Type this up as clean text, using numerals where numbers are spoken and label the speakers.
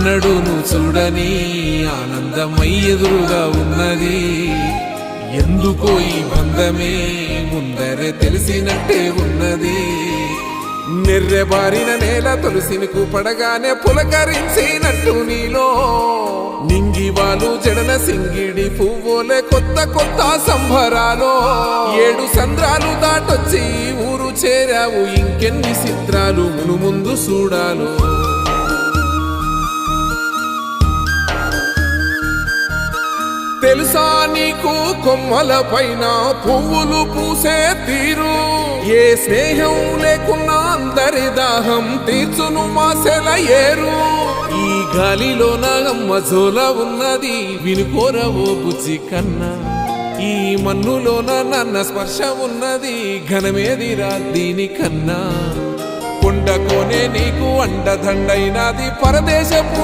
Speaker 1: ఎన్నడూను చూడని ఆనందమై ఎదురుగా ఉన్నది. ఎందుకో ఈ బంధమే ముందరే తెలిసినట్టే ఉన్నది. నెర్రెబారిన నేల తులసిని కూపడగానే పులకరించినట్టు నీలో నింగివాలు జడన సింగిడి పువ్వులే కొత్త కొత్త సంభరాలో. 7 సంద్రాలు దాటొచ్చి ఊరు చేరావు, ఇంకెన్ని చిత్రాలు మును ముందు చూడాలు. తెలుసా నీకు కొమ్మల పైన పువ్వులు పూసే తీరు? ఏ స్నేహం లేకున్నా అందరి దాహం తీర్చును మాసెల ఏరు. ఈ గాలిలో నా అమ్మ జోల ఉన్నది, వినుకోరవో బుజ్జి కన్నా. ఈ మన్నులోన నన్న స్పర్శ ఉన్నది, ఘనమేదిరా దీనికన్నా. కొండకోనే నీకు అండదండైనది పరదేశపు